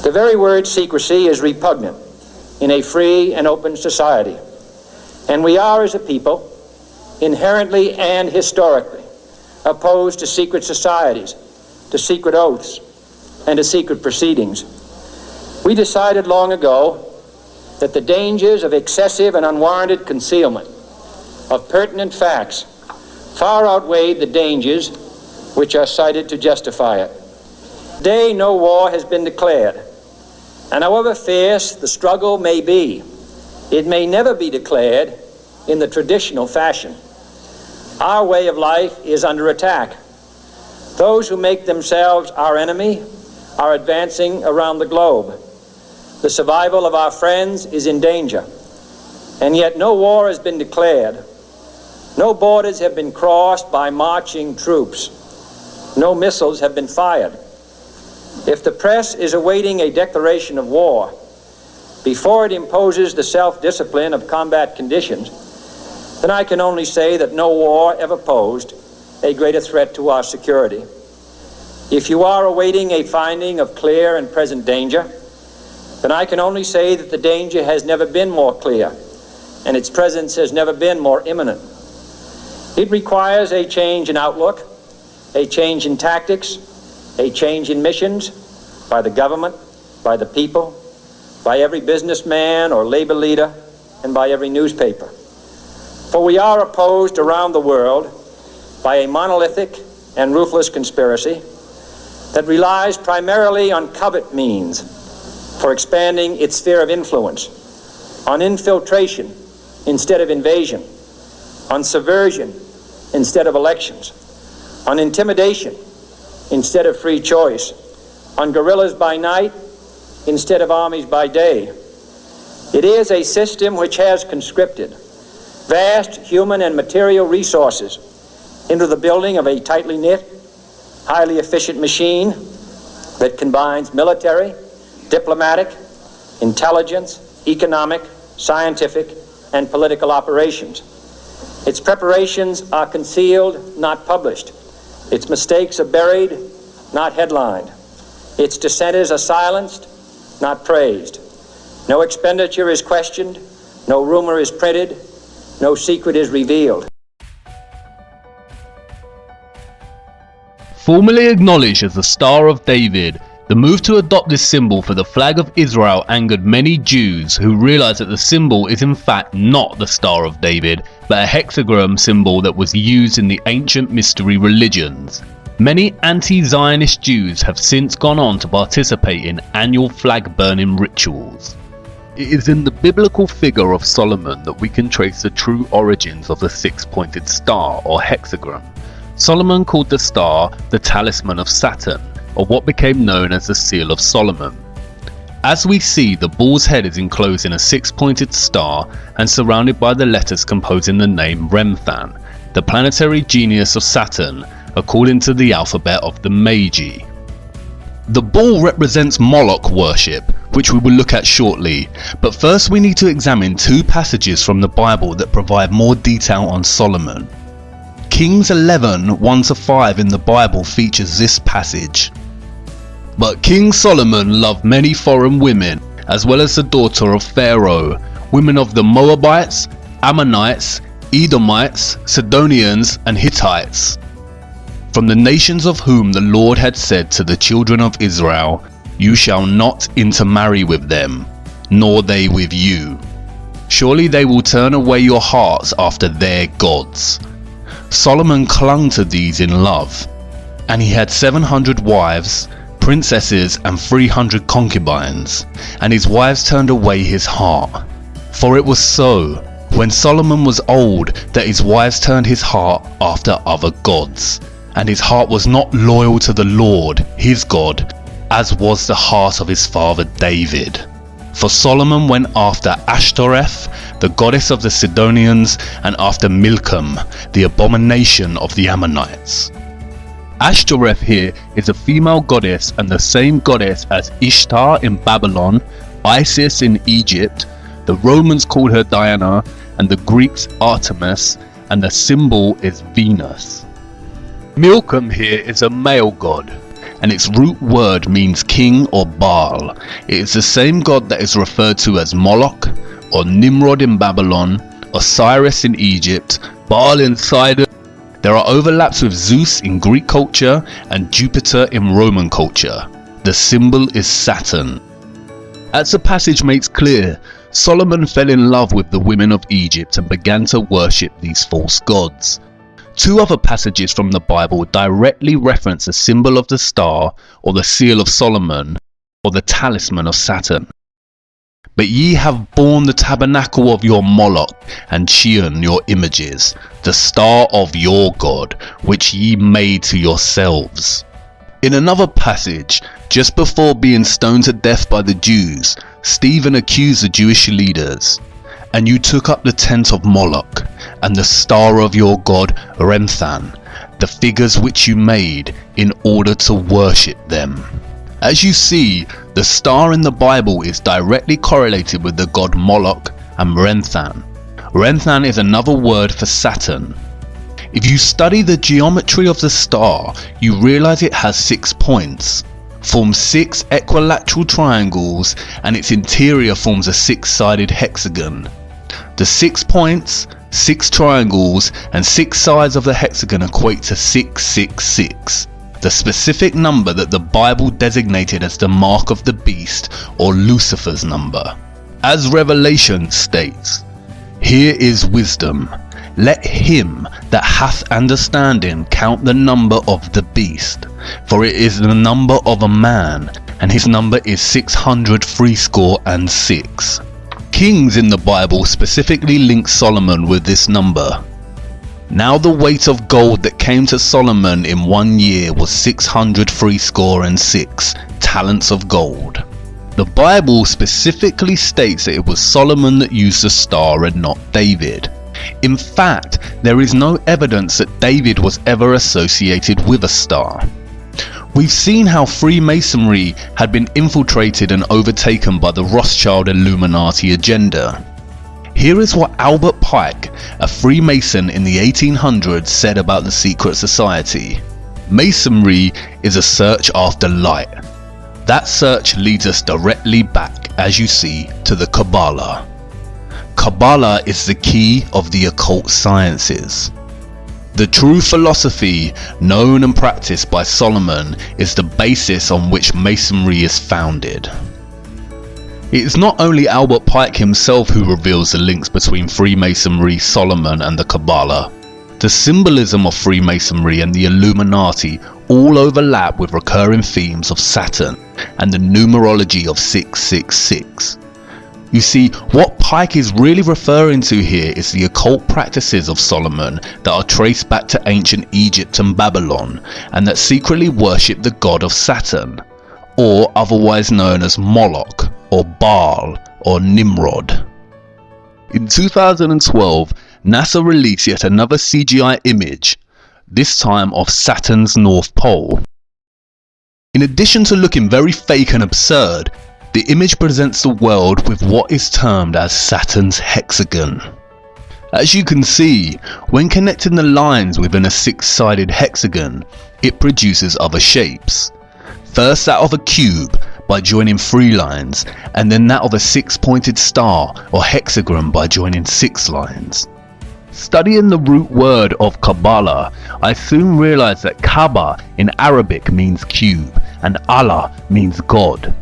The very word secrecy is repugnant in a free and open society. And we are, as a people, inherently and historically opposed to secret societies, to secret oaths, and to secret proceedings. We decided long ago that the dangers of excessive and unwarranted concealment of pertinent facts far outweighed the dangers which are cited to justify it. Today, no war has been declared, and however fierce the struggle may be, it may never be declared in the traditional fashion. Our way of life is under attack. Those who make themselves our enemy are advancing around the globe. The survival of our friends is in danger, and yet no war has been declared. No borders have been crossed by marching troops. No missiles have been fired. If the press is awaiting a declaration of war before it imposes the self-discipline of combat conditions, then I can only say that no war ever posed a greater threat to our security. If you are awaiting a finding of clear and present danger, then I can only say that the danger has never been more clear, and its presence has never been more imminent. It requires a change in outlook, a change in tactics, a change in missions by the government, by the people, by every businessman or labor leader, and by every newspaper. For we are opposed around the world by a monolithic and ruthless conspiracy that relies primarily on covert means for expanding its sphere of influence, on infiltration instead of invasion, on subversion instead of elections, on intimidation instead of free choice, on guerrillas by night instead of armies by day. It is a system which has conscripted vast human and material resources into the building of a tightly knit, highly efficient machine that combines military, diplomatic, intelligence, economic, scientific, and political operations. Its preparations are concealed, not published. Its mistakes are buried, not headlined. Its dissenters are silenced, not praised. No expenditure is questioned, no rumor is printed, no secret is revealed. Formerly acknowledged as the Star of David, the move to adopt this symbol for the flag of Israel angered many Jews who realized that the symbol is in fact not the Star of David, but a hexagram symbol that was used in the ancient mystery religions. Many anti-Zionist Jews have since gone on to participate in annual flag burning rituals. It is in the biblical figure of Solomon that we can trace the true origins of the six-pointed star or hexagram. Solomon called the star the talisman of Saturn, or what became known as the Seal of Solomon. As we see, the bull's head is enclosed in a six-pointed star and surrounded by the letters composing the name Remphan, the planetary genius of Saturn, according to the alphabet of the Magi. The bull represents Moloch worship, which we will look at shortly, but first we need to examine two passages from the Bible that provide more detail on Solomon. Kings 11, 1-5 in the Bible features this passage. But King Solomon loved many foreign women, as well as the daughter of Pharaoh, women of the Moabites, Ammonites, Edomites, Sidonians, and Hittites, from the nations of whom the Lord had said to the children of Israel, "You shall not intermarry with them, nor they with you. Surely they will turn away your hearts after their gods." Solomon clung to these in love, and he had 700 wives, princesses, and 300 concubines, and his wives turned away his heart. For it was so, when Solomon was old, that his wives turned his heart after other gods, and his heart was not loyal to the Lord, his God, as was the heart of his father David. For Solomon went after Ashtoreth, the goddess of the Sidonians, and after Milcom, the abomination of the Ammonites. Ashtoreth here is a female goddess and the same goddess as Ishtar in Babylon, Isis in Egypt. The Romans called her Diana, and the Greeks Artemis, and the symbol is Venus. Milcom here is a male god, and its root word means king or Baal. It is the same god that is referred to as Moloch, or Nimrod in Babylon, Osiris in Egypt, Baal in Sidon. There are overlaps with Zeus in Greek culture and Jupiter in Roman culture. The symbol is Saturn. As the passage makes clear, Solomon fell in love with the women of Egypt and began to worship these false gods. Two other passages from the Bible directly reference the symbol of the star, or the seal of Solomon, or the talisman of Saturn. But ye have borne the tabernacle of your Moloch, and Chion your images, the star of your God, which ye made to yourselves. In another passage, just before being stoned to death by the Jews, Stephen accused the Jewish leaders. And you took up the tent of Moloch, and the star of your god Remphan, the figures which you made, in order to worship them. As you see, the star in the Bible is directly correlated with the god Moloch and Remphan. Remphan is another word for Saturn. If you study the geometry of the star, you realize it has 6 points, forms 6 equilateral triangles, and its interior forms a 6-sided hexagon. The 6 points, 6 triangles, and 6 sides of the hexagon equate to 666, the specific number that the Bible designated as the mark of the beast, or Lucifer's number. As Revelation states, "Here is wisdom. Let him that hath understanding count the number of the beast, for it is the number of a man, and his number is 666. Kings in the Bible specifically link Solomon with this number. Now the weight of gold that came to Solomon in 1 year was 666 talents of gold. The Bible specifically states that it was Solomon that used the star and not David. In fact, there is no evidence that David was ever associated with a star. We've seen how Freemasonry had been infiltrated and overtaken by the Rothschild Illuminati agenda. Here is what Albert Pike, a Freemason in the 1800s, said about the secret society. Masonry is a search after light. That search leads us directly back, as you see, to the Kabbalah. Kabbalah is the key of the occult sciences. The true philosophy, known and practiced by Solomon, is the basis on which Masonry is founded. It is not only Albert Pike himself who reveals the links between Freemasonry, Solomon, and the Kabbalah. The symbolism of Freemasonry and the Illuminati all overlap with recurring themes of Saturn and the numerology of 666. You see, what Pike is really referring to here is the occult practices of Solomon that are traced back to ancient Egypt and Babylon, and that secretly worship the god of Saturn, or otherwise known as Moloch, or Baal, or Nimrod. In 2012, NASA released yet another CGI image, this time of Saturn's North Pole. In addition to looking very fake and absurd, the image presents the world with what is termed as Saturn's hexagon. As you can see, when connecting the lines within a 6-sided hexagon, it produces other shapes. First that of a cube by joining 3 lines, and then that of a 6-pointed star or hexagon by joining 6 lines. Studying the root word of Kabbalah, I soon realized that Kaaba in Arabic means cube and Allah means God.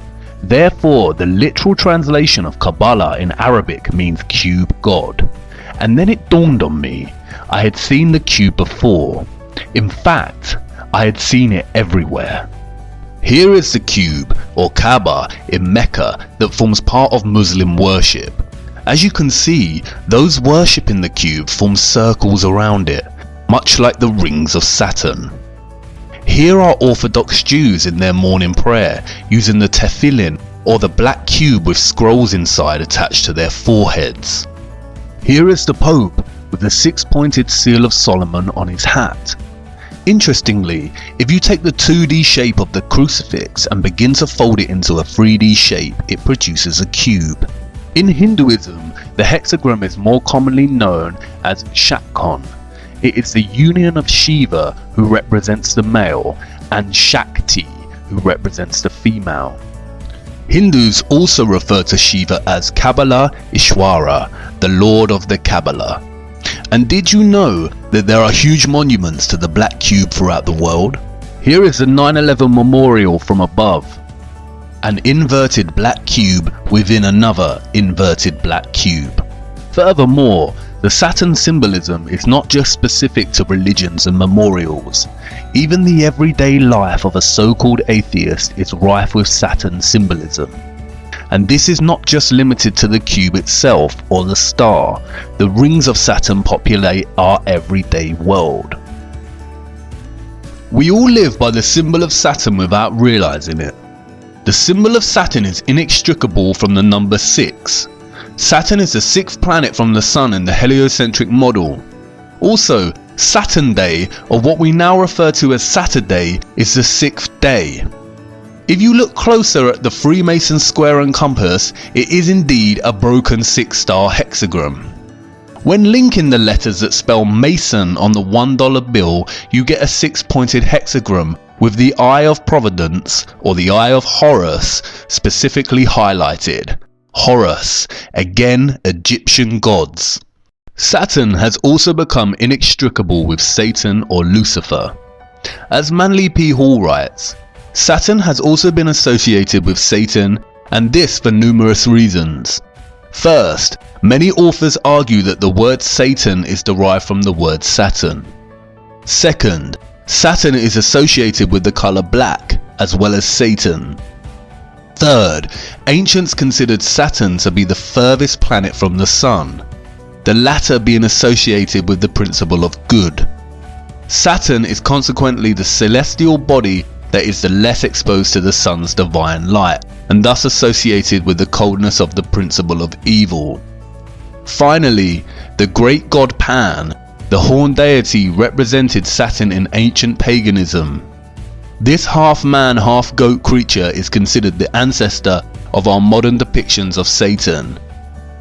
Therefore, the literal translation of Kabbalah in Arabic means cube God. And then it dawned on me, I had seen the cube before. In fact, I had seen it everywhere. Here is the cube, or Kaaba, in Mecca that forms part of Muslim worship. As you can see, those worshipping the cube form circles around it, much like the rings of Saturn. Here are Orthodox Jews in their morning prayer, using the tefillin, or the black cube with scrolls inside attached to their foreheads. Here is the Pope, with the 6-pointed seal of Solomon on his hat. Interestingly, if you take the 2D shape of the crucifix and begin to fold it into a 3D shape, it produces a cube. In Hinduism, the hexagram is more commonly known as Shakon. It is the union of Shiva, who represents the male, and Shakti, who represents the female. Hindus also refer to Shiva as Kabbalah Ishwara, the Lord of the Kabbalah. And did you know that there are huge monuments to the black cube throughout the world? Here is the 9/11 memorial from above. An inverted black cube within another inverted black cube. Furthermore, the Saturn symbolism is not just specific to religions and memorials. Even the everyday life of a so-called atheist is rife with Saturn symbolism. And this is not just limited to the cube itself or the star. The rings of Saturn populate our everyday world. We all live by the symbol of Saturn without realizing it. The symbol of Saturn is inextricable from the number 6. Saturn is the 6th planet from the Sun in the heliocentric model. Also, Saturn Day, or what we now refer to as Saturday, is the 6th day. If you look closer at the Freemason square and compass, it is indeed a broken 6-star hexagram. When linking the letters that spell Mason on the $1 bill, you get a 6-pointed hexagram with the Eye of Providence, or the Eye of Horus, specifically highlighted. Horus, again Egyptian gods. Saturn has also become inextricable with Satan or Lucifer. As Manly P. Hall writes, Saturn has also been associated with Satan, and this for numerous reasons. First, many authors argue that the word Satan is derived from the word Saturn. Second, Saturn is associated with the color black, as well as Satan. Third, ancients considered Saturn to be the furthest planet from the Sun, the latter being associated with the principle of good. Saturn is consequently the celestial body that is the less exposed to the Sun's divine light, and thus associated with the coldness of the principle of evil. Finally, the great god Pan, the horned deity, represented Saturn in ancient paganism. This half-man, half-goat creature is considered the ancestor of our modern depictions of Satan.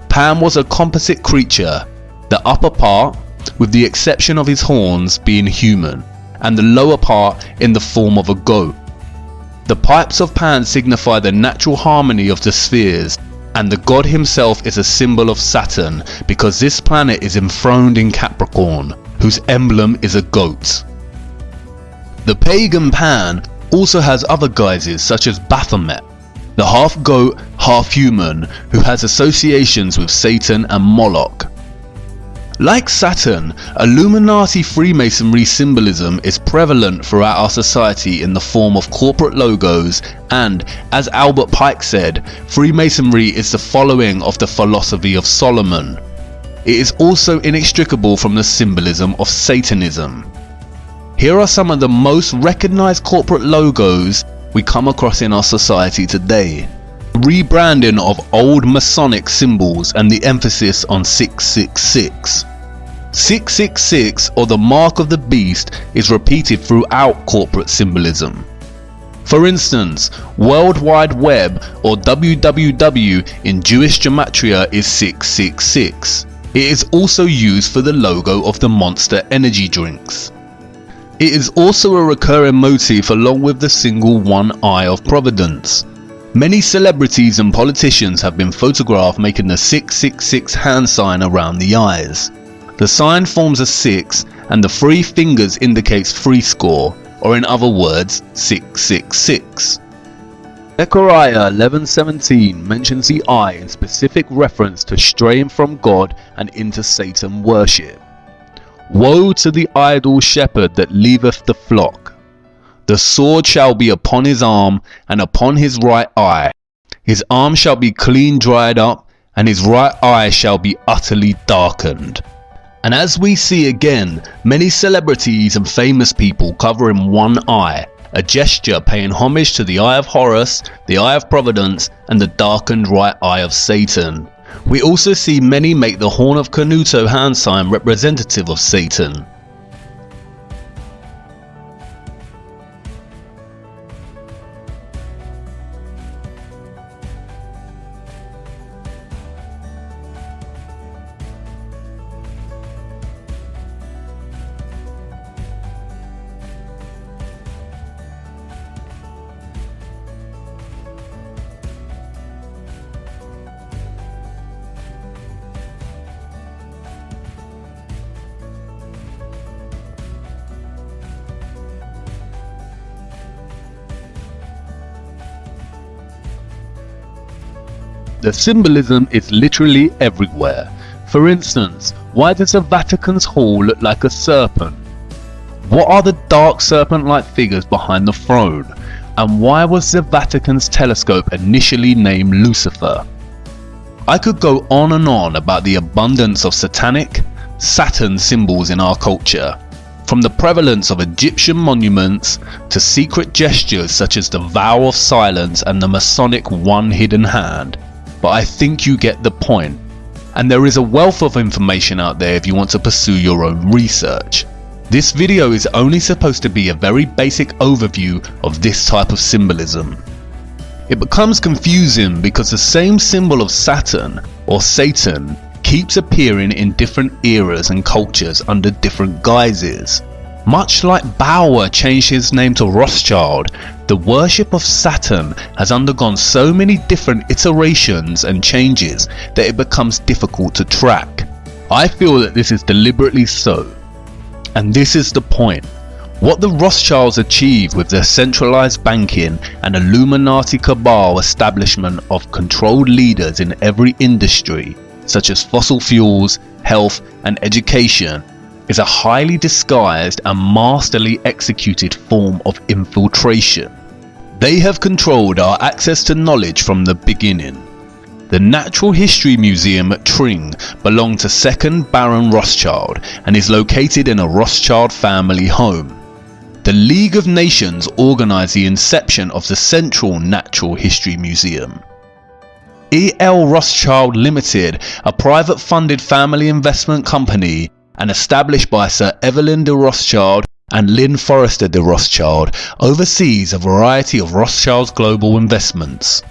Pan was a composite creature, the upper part, with the exception of his horns, being human, and the lower part in the form of a goat. The pipes of Pan signify the natural harmony of the spheres, and the god himself is a symbol of Saturn because this planet is enthroned in Capricorn, whose emblem is a goat. The pagan Pan also has other guises such as Baphomet, the half-goat, half-human, who has associations with Satan and Moloch. Like Saturn, Illuminati Freemasonry symbolism is prevalent throughout our society in the form of corporate logos and, as Albert Pike said, Freemasonry is the following of the philosophy of Solomon. It is also inextricable from the symbolism of Satanism. Here are some of the most recognized corporate logos we come across in our society today. Rebranding of old Masonic symbols and the emphasis on 666. 666, or the mark of the beast, is repeated throughout corporate symbolism. For instance, World Wide Web, or WWW in Jewish gematria, is 666. It is also used for the logo of the Monster energy drinks. It is also a recurring motif along with the single one eye of Providence. Many celebrities and politicians have been photographed making the 666 hand sign around the eyes. The sign forms a 6 and the 3 fingers indicates 3 score, or in other words, 666. Zechariah 11:17 mentions the eye in specific reference to straying from God and into Satan worship. Woe to the idle shepherd that leaveth the flock. The sword shall be upon his arm and upon his right eye. His arm shall be clean dried up, and his right eye shall be utterly darkened. And as we see again, many celebrities and famous people covering one eye, a gesture paying homage to the Eye of Horus, the Eye of Providence, and the darkened right eye of Satan. We also see many make the Horn of Canuto hand sign representative of Satan. The symbolism is literally everywhere. For instance, why does the Vatican's hall look like a serpent? What are the dark serpent-like figures behind the throne? And why was the Vatican's telescope initially named Lucifer? I could go on and on about the abundance of satanic, Saturn symbols in our culture, from the prevalence of Egyptian monuments to secret gestures such as the vow of silence and the Masonic one hidden hand, but I think you get the point. And there is a wealth of information out there if you want to pursue your own research. This video is only supposed to be a very basic overview of this type of symbolism. It becomes confusing because the same symbol of Saturn or Satan keeps appearing in different eras and cultures under different guises. Much like Bauer changed his name to Rothschild, the worship of Saturn has undergone so many different iterations and changes that it becomes difficult to track. I feel that this is deliberately so. And this is the point. What the Rothschilds achieved with their centralized banking and Illuminati cabal establishment of controlled leaders in every industry, such as fossil fuels, health and education, is a highly disguised and masterly executed form of infiltration. They have controlled our access to knowledge from the beginning. The Natural History Museum at Tring belonged to 2nd Baron Rothschild and is located in a Rothschild family home. The League of Nations organized the inception of the Central Natural History Museum. E.L. Rothschild Limited, a private funded family investment company and established by Sir Evelyn de Rothschild and Lynn Forrester de Rothschild, oversees a variety of Rothschild's global investments.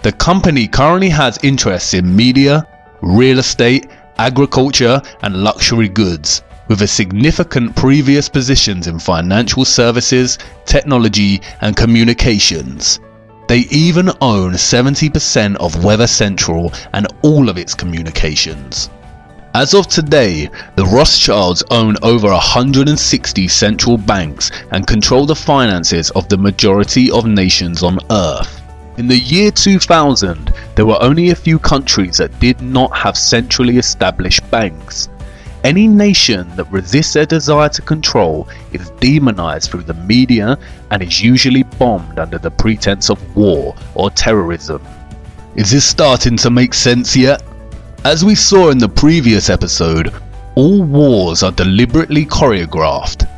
The company currently has interests in media, real estate, agriculture and luxury goods, with a significant previous positions in financial services, technology and communications. They even own 70% of Weather Central and all of its communications. As of today, the Rothschilds own over 160 central banks and control the finances of the majority of nations on Earth. In the year 2000, there were only a few countries that did not have centrally established banks. Any nation that resists their desire to control is demonized through the media and is usually bombed under the pretense of war or terrorism. Is this starting to make sense yet? As we saw in the previous episode, all wars are deliberately choreographed,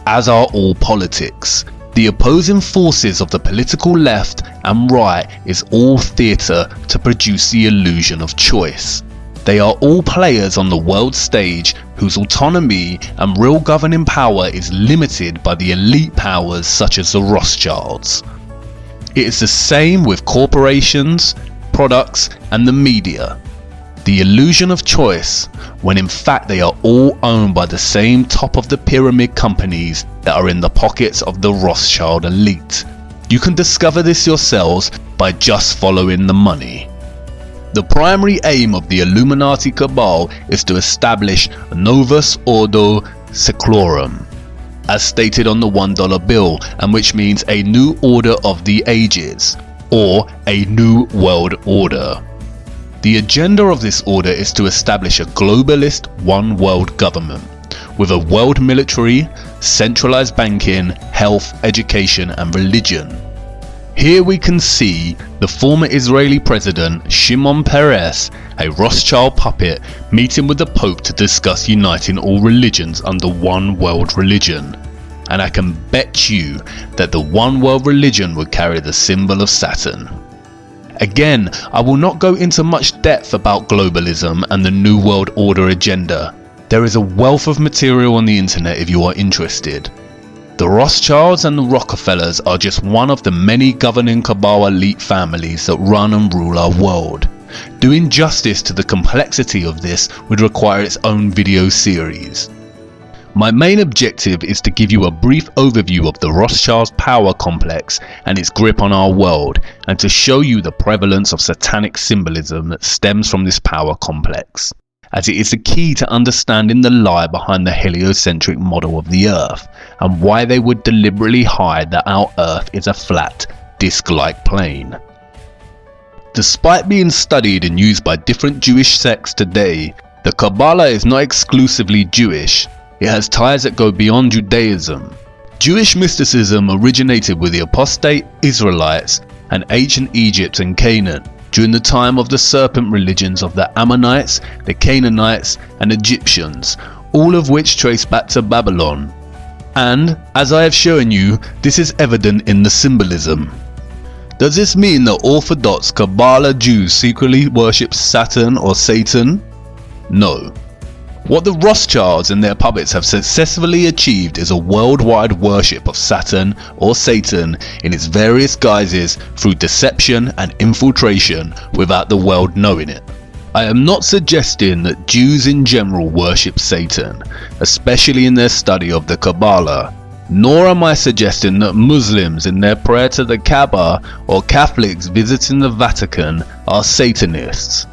as are all politics. The opposing forces of the political left and right is all theatre to produce the illusion of choice. They are all players on the world stage whose autonomy and real governing power is limited by the elite powers such as the Rothschilds. It is the same with corporations, products and the media. The illusion of choice, when in fact they are all owned by the same top of the pyramid companies that are in the pockets of the Rothschild elite. You can discover this yourselves by just following the money. The primary aim of the Illuminati cabal is to establish Novus Ordo Seclorum, as stated on the $1 bill, and which means a new order of the ages, or a new world order. The agenda of this order is to establish a globalist one world government, with a world military, centralized banking, health, education and religion. Here we can see the former Israeli president Shimon Peres, a Rothschild puppet, meeting with the Pope to discuss uniting all religions under one world religion. And I can bet you that the one world religion would carry the symbol of Saturn. Again, I will not go into much depth about globalism and the New World Order agenda. There is a wealth of material on the internet if you are interested. The Rothschilds and the Rockefellers are just one of the many governing cabal elite families that run and rule our world. Doing justice to the complexity of this would require its own video series. My main objective is to give you a brief overview of the Rothschilds power complex and its grip on our world, and to show you the prevalence of satanic symbolism that stems from this power complex, as it is the key to understanding the lie behind the heliocentric model of the Earth, and why they would deliberately hide that our Earth is a flat, disc-like plane. Despite being studied and used by different Jewish sects today, the Kabbalah is not exclusively Jewish. It has ties that go beyond Judaism. Jewish mysticism originated with the apostate Israelites and ancient Egypt and Canaan during the time of the serpent religions of the Ammonites, the Canaanites and Egyptians, all of which trace back to Babylon. And, as I have shown you, this is evident in the symbolism. Does this mean that Orthodox Kabbalah Jews secretly worship Saturn or Satan? No. What the Rothschilds and their puppets have successfully achieved is a worldwide worship of Saturn or Satan in its various guises through deception and infiltration without the world knowing it. I am not suggesting that Jews in general worship Satan, especially in their study of the Kabbalah, nor am I suggesting that Muslims in their prayer to the Kaaba or Catholics visiting the Vatican are Satanists.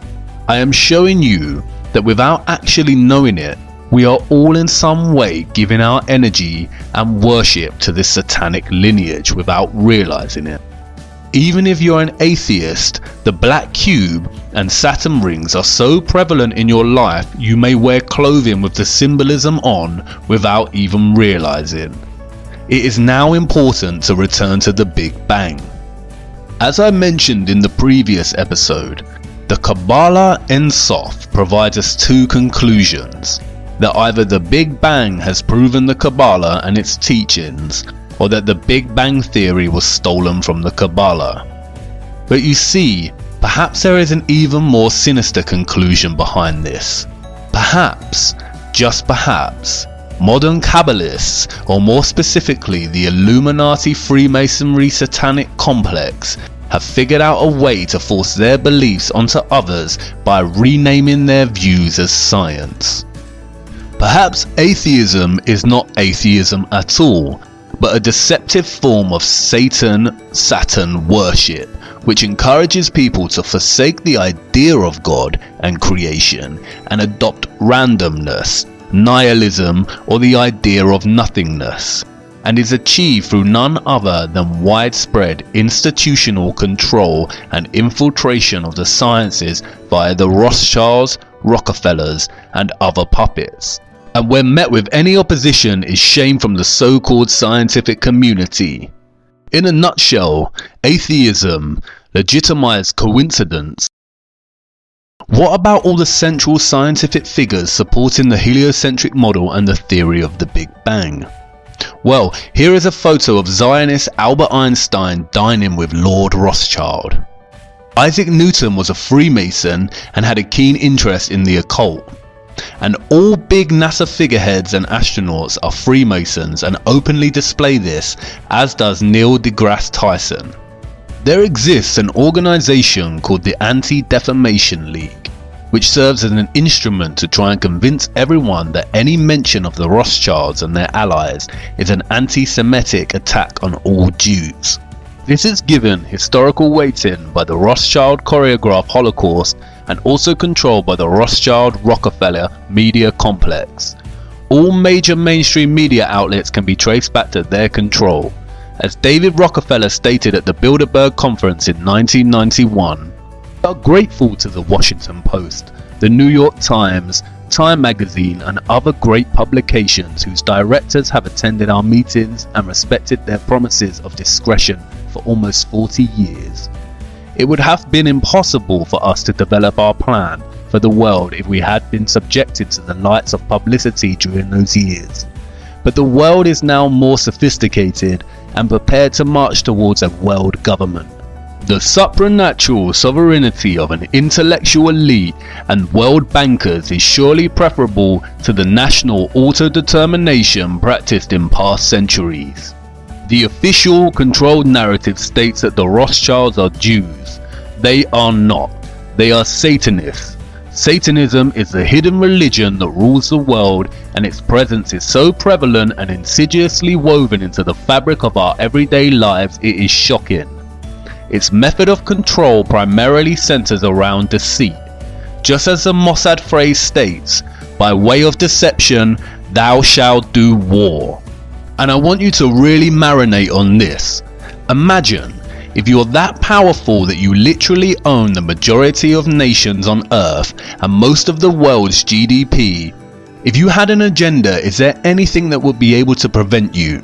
I am showing you that without actually knowing it, we are all in some way giving our energy and worship to this satanic lineage without realizing it. Even if you're an atheist, the black cube and Saturn rings are so prevalent in your life you may wear clothing with the symbolism on without even realizing. It is now important to return to the Big Bang. As I mentioned in the previous episode, the Kabbalah Ein Sof provides us two conclusions: that either the Big Bang has proven the Kabbalah and its teachings, or that the Big Bang theory was stolen from the Kabbalah. But you see, perhaps there is an even more sinister conclusion behind this. Perhaps, just perhaps, modern Kabbalists, or more specifically the Illuminati Freemasonry satanic complex, have figured out a way to force their beliefs onto others by renaming their views as science. Perhaps atheism is not atheism at all, but a deceptive form of Satan-Saturn worship, which encourages people to forsake the idea of God and creation and adopt randomness, nihilism, or the idea of nothingness, and is achieved through none other than widespread institutional control and infiltration of the sciences via the Rothschilds, Rockefellers, and other puppets. And when met with any opposition is shame from the so-called scientific community. In a nutshell, atheism legitimized coincidence. What about all the central scientific figures supporting the heliocentric model and the theory of the Big Bang? Well, here is a photo of Zionist Albert Einstein dining with Lord Rothschild. Isaac Newton was a Freemason and had a keen interest in the occult. And all big NASA figureheads and astronauts are Freemasons and openly display this, as does Neil deGrasse Tyson. There exists an organization called the Anti-Defamation League, which serves as an instrument to try and convince everyone that any mention of the Rothschilds and their allies is an anti-Semitic attack on all Jews. This is given historical weighting by the Rothschild choreographed Holocaust and also controlled by the Rothschild-Rockefeller media complex. All major mainstream media outlets can be traced back to their control. As David Rockefeller stated at the Bilderberg Conference in 1991, we are grateful to the Washington Post, the New York Times, Time magazine and other great publications whose directors have attended our meetings and respected their promises of discretion for almost 40 years. It would have been impossible for us to develop our plan for the world if we had been subjected to the lights of publicity during those years. But the world is now more sophisticated and prepared to march towards a world government. The supranatural sovereignty of an intellectual elite and world bankers is surely preferable to the national autodetermination practiced in past centuries. The official controlled narrative states that the Rothschilds are Jews. They are not. They are Satanists. Satanism is the hidden religion that rules the world, and its presence is so prevalent and insidiously woven into the fabric of our everyday lives it is shocking. Its method of control primarily centers around deceit. Just as the Mossad phrase states, by way of deception, thou shalt do war. And I want you to really marinate on this. Imagine If you're that powerful that you literally own the majority of nations on Earth and most of the world's GDP, if you had an agenda, is there anything that would be able to prevent you?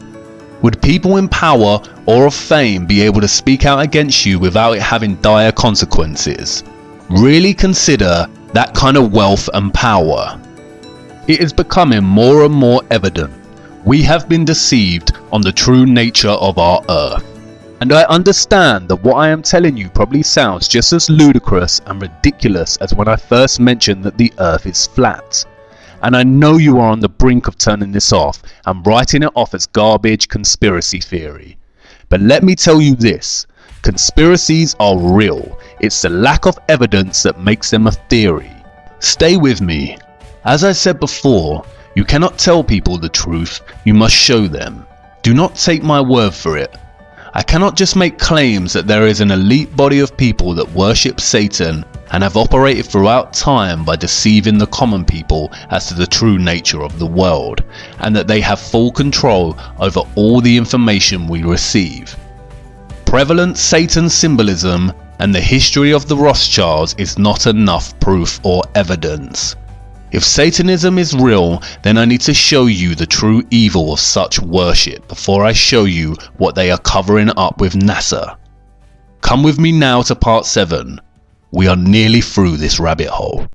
Would people in power or of fame be able to speak out against you without it having dire consequences? Really consider that kind of wealth and power. It is becoming more and more evident we have been deceived on the true nature of our Earth. And I understand that what I am telling you probably sounds just as ludicrous and ridiculous as when I first mentioned that the Earth is flat. And I know you are on the brink of turning this off and writing it off as garbage conspiracy theory. But let me tell you this, conspiracies are real. It's the lack of evidence that makes them a theory. Stay with me. As I said before, you cannot tell people the truth, you must show them. Do not take my word for it. I cannot just make claims that there is an elite body of people that worship Satan and have operated throughout time by deceiving the common people as to the true nature of the world, and that they have full control over all the information we receive. Prevalent Satan symbolism and the history of the Rothschilds is not enough proof or evidence. If Satanism is real, then I need to show you the true evil of such worship before I show you what they are covering up with NASA. Come with me now to part 7. We are nearly through this rabbit hole.